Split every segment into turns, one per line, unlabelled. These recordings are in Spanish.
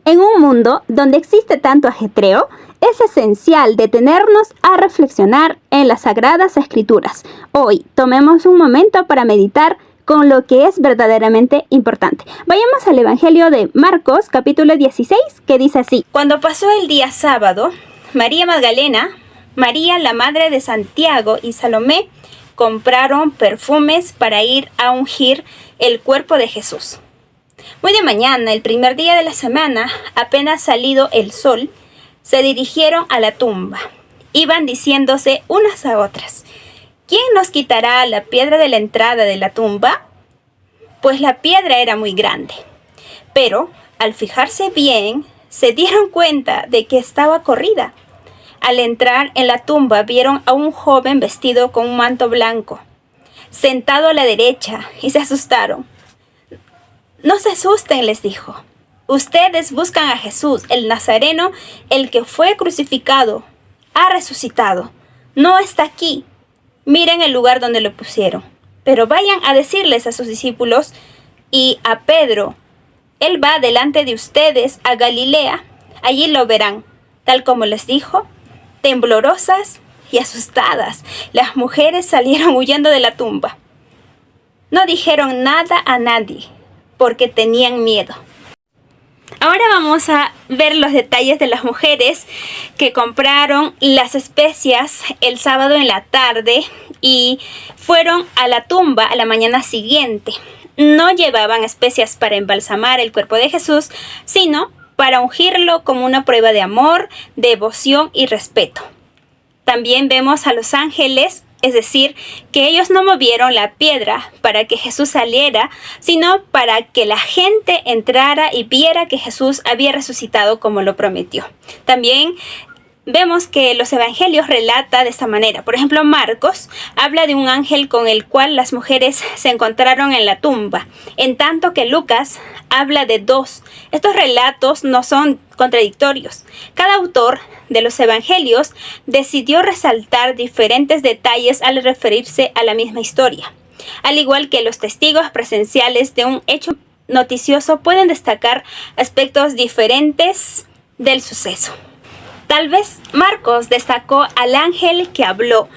En un mundo donde existe tanto ajetreo, es esencial detenernos a reflexionar en las Sagradas Escrituras. Hoy tomemos un momento para meditar con lo que es verdaderamente importante. Vayamos al Evangelio de Marcos, capítulo 16, que dice así. Cuando pasó el día sábado, María Magdalena, María la madre de Santiago y Salomé compraron perfumes para ir a ungir el cuerpo de Jesús. Muy de mañana, el primer día de la semana, apenas salido el sol, se dirigieron a la tumba. Iban diciéndose unas a otras: ¿quién nos quitará la piedra de la entrada de la tumba? Pues la piedra era muy grande. Pero, al fijarse bien, se dieron cuenta de que estaba corrida. Al entrar en la tumba vieron a un joven vestido con un manto blanco, sentado a la derecha, y se asustaron. No se asusten, les dijo. Ustedes buscan a Jesús, el Nazareno, el que fue crucificado. Ha resucitado. No está aquí. Miren el lugar donde lo pusieron. Pero vayan a decirles a sus discípulos y a Pedro: Él va delante de ustedes a Galilea. Allí lo verán. Tal como les dijo. Temblorosas y asustadas, las mujeres salieron huyendo de la tumba. No dijeron nada a nadie, porque tenían miedo. Ahora vamos a ver los detalles de las mujeres que compraron las especias el sábado en la tarde y fueron a la tumba a la mañana siguiente. No llevaban especias para embalsamar el cuerpo de Jesús, sino para ungirlo como una prueba de amor, devoción y respeto. También vemos a los ángeles, es decir, que ellos no movieron la piedra para que Jesús saliera, sino para que la gente entrara y viera que Jesús había resucitado como lo prometió. También vemos que los evangelios relatan de esta manera. Por ejemplo, Marcos habla de un ángel con el cual las mujeres se encontraron en la tumba, en tanto que Lucas habla de dos. Estos relatos no son contradictorios. Cada autor de los evangelios decidió resaltar diferentes detalles al referirse a la misma historia. Al igual que los testigos presenciales de un hecho noticioso pueden destacar aspectos diferentes del suceso. Tal vez Marcos destacó al ángel que habló.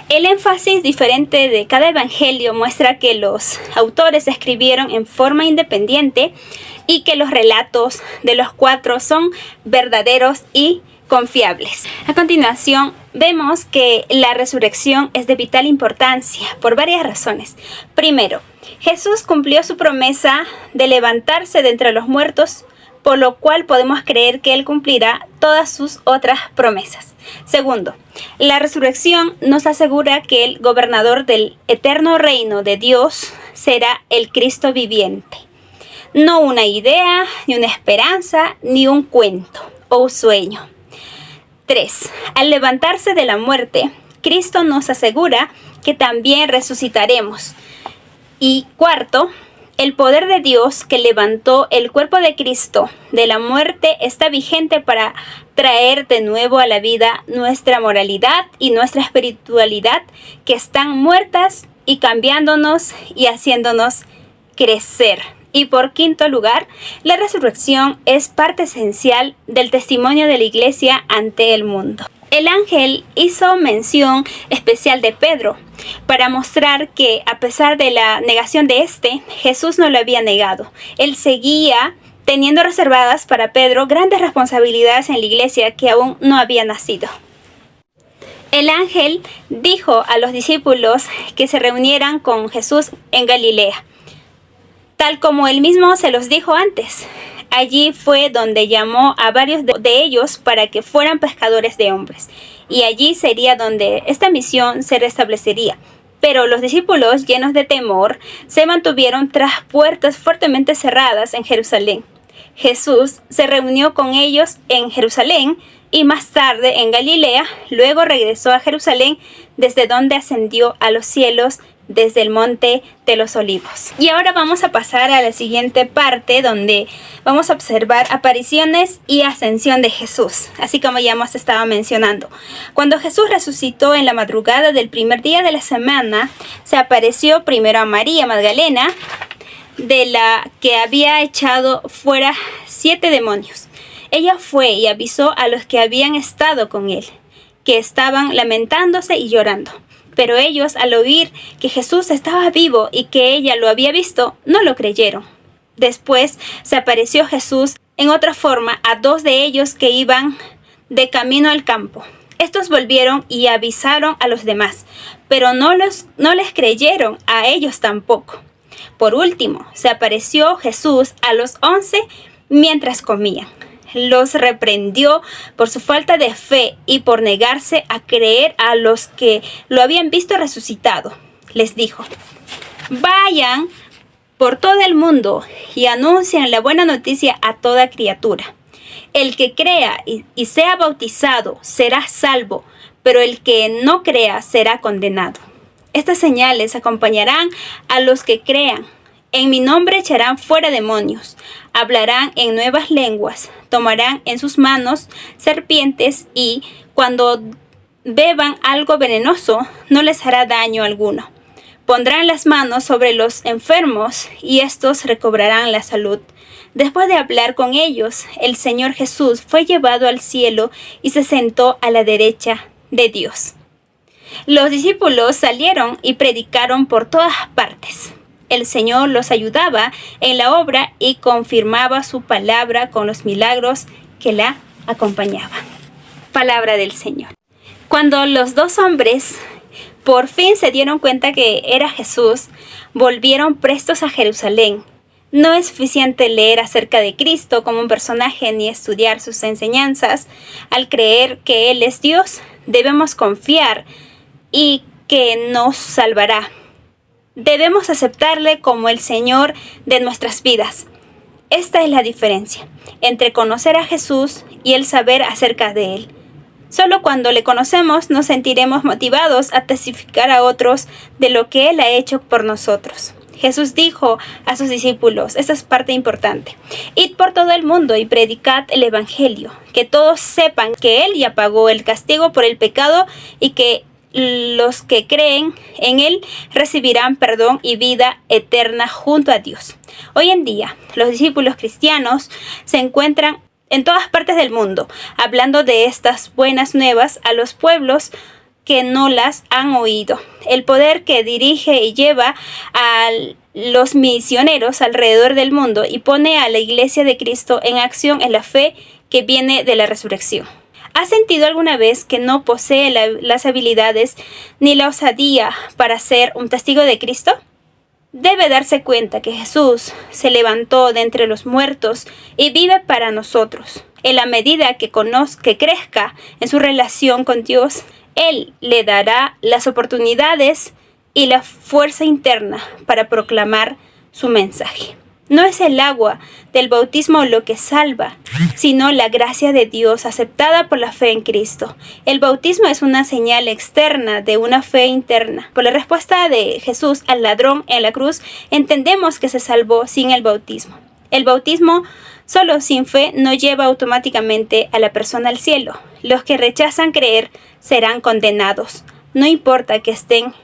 El énfasis diferente de cada evangelio muestra que los autores escribieron en forma independiente y que los relatos de los cuatro son verdaderos y confiables. A continuación, vemos que la resurrección es de vital importancia por varias razones. Primero, Jesús cumplió su promesa de levantarse de entre los muertos, por lo cual podemos creer que Él cumplirá todas sus otras promesas. Segundo, la resurrección nos asegura que el gobernador del eterno reino de Dios será el Cristo viviente. No una idea, ni una esperanza, ni un cuento o un sueño. 3. Al levantarse de la muerte, Cristo nos asegura que también resucitaremos. Y cuarto, el poder de Dios que levantó el cuerpo de Cristo de la muerte está vigente para traer de nuevo a la vida nuestra moralidad y nuestra espiritualidad, que están muertas y cambiándonos y haciéndonos crecer. Y por quinto lugar, la resurrección es parte esencial del testimonio de la Iglesia ante el mundo. El ángel hizo mención especial de Pedro para mostrar que, a pesar de la negación de Jesús no lo había negado. Él seguía teniendo reservadas para Pedro grandes responsabilidades en la iglesia que aún no había nacido. El ángel dijo a los discípulos que se reunieran con Jesús en Galilea, tal como él mismo se los dijo antes. Allí fue donde llamó a varios de ellos para que fueran pescadores de hombres, y allí sería donde esta misión se restablecería. Pero los discípulos, llenos de temor, se mantuvieron tras puertas fuertemente cerradas en Jerusalén. Jesús se reunió con ellos en Jerusalén y más tarde en Galilea. Luego regresó a Jerusalén, desde donde ascendió a los cielos desde el monte de los olivos. Y ahora vamos a pasar a la siguiente parte, donde vamos a observar apariciones y ascensión de Jesús, así como ya hemos estado mencionando. Cuando Jesús resucitó en la madrugada del primer día de la semana, se apareció primero a María Magdalena, de la que había echado fuera 7 demonios. Ella fue y avisó a los que habían estado con él, que estaban lamentándose y llorando. Pero ellos, al oír que Jesús estaba vivo y que ella lo había visto, no lo creyeron. Después se apareció Jesús en otra forma a 2 de ellos que iban de camino al campo. Estos volvieron y avisaron a los demás, pero no les creyeron a ellos tampoco. Por último, se apareció Jesús a los 11 mientras comían. Los reprendió por su falta de fe y por negarse a creer a los que lo habían visto resucitado. Les dijo: vayan por todo el mundo y anuncien la buena noticia a toda criatura. El que crea y sea bautizado será salvo, pero el que no crea será condenado. Estas señales acompañarán a los que crean. En mi nombre echarán fuera demonios, hablarán en nuevas lenguas, tomarán en sus manos serpientes y cuando beban algo venenoso no les hará daño alguno. Pondrán las manos sobre los enfermos y estos recobrarán la salud. Después de hablar con ellos, el Señor Jesús fue llevado al cielo y se sentó a la derecha de Dios. Los discípulos salieron y predicaron por todas partes. El Señor los ayudaba en la obra y confirmaba su palabra con los milagros que la acompañaban. Palabra del Señor. Cuando los 2 hombres por fin se dieron cuenta que era Jesús, volvieron prestos a Jerusalén. No es suficiente leer acerca de Cristo como un personaje ni estudiar sus enseñanzas. Al creer que Él es Dios, debemos confiar y que nos salvará. Debemos aceptarle como el Señor de nuestras vidas. Esta es la diferencia entre conocer a Jesús y el saber acerca de Él. Solo cuando le conocemos nos sentiremos motivados a testificar a otros de lo que Él ha hecho por nosotros. Jesús dijo a sus discípulos, esta es parte importante: id por todo el mundo y predicad el evangelio, que todos sepan que Él ya pagó el castigo por el pecado y que los que creen en Él recibirán perdón y vida eterna junto a Dios. Hoy en día, los discípulos cristianos se encuentran en todas partes del mundo, hablando de estas buenas nuevas a los pueblos que no las han oído. El poder que dirige y lleva a los misioneros alrededor del mundo y pone a la Iglesia de Cristo en acción en la fe que viene de la resurrección. ¿Has sentido alguna vez que no posee las habilidades ni la osadía para ser un testigo de Cristo? Debe darse cuenta que Jesús se levantó de entre los muertos y vive para nosotros. En la medida que crezca en su relación con Dios, Él le dará las oportunidades y la fuerza interna para proclamar su mensaje. No es el agua del bautismo lo que salva, sino la gracia de Dios aceptada por la fe en Cristo. El bautismo es una señal externa de una fe interna. Por la respuesta de Jesús al ladrón en la cruz, entendemos que se salvó sin el bautismo. El bautismo solo sin fe no lleva automáticamente a la persona al cielo. Los que rechazan creer serán condenados, no importa que estén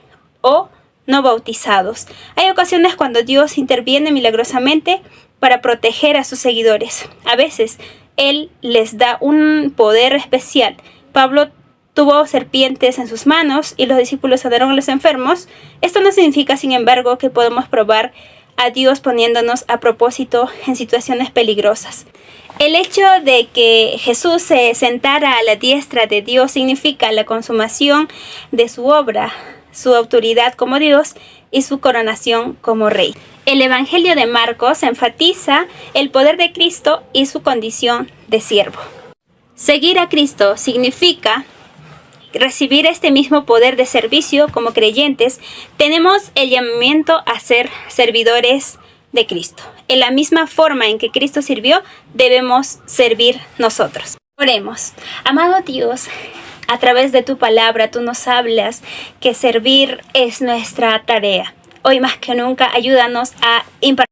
o no bautizados. Hay ocasiones cuando Dios interviene milagrosamente para proteger a sus seguidores. A veces Él les da un poder especial. Pablo tuvo serpientes en sus manos y los discípulos sanaron a los enfermos. Esto no significa, sin embargo, que podemos probar a Dios poniéndonos a propósito en situaciones peligrosas. El hecho de que Jesús se sentara a la diestra de Dios significa la consumación de su obra, su autoridad como Dios y su coronación como Rey. El Evangelio de Marcos enfatiza el poder de Cristo y su condición de siervo. Seguir a Cristo significa recibir este mismo poder de servicio. Como creyentes, tenemos el llamamiento a ser servidores de Cristo. En la misma forma en que Cristo sirvió, debemos servir nosotros. Oremos. Amado Dios, a través de tu palabra tú nos hablas que servir es nuestra tarea. Hoy más que nunca, ayúdanos a impartir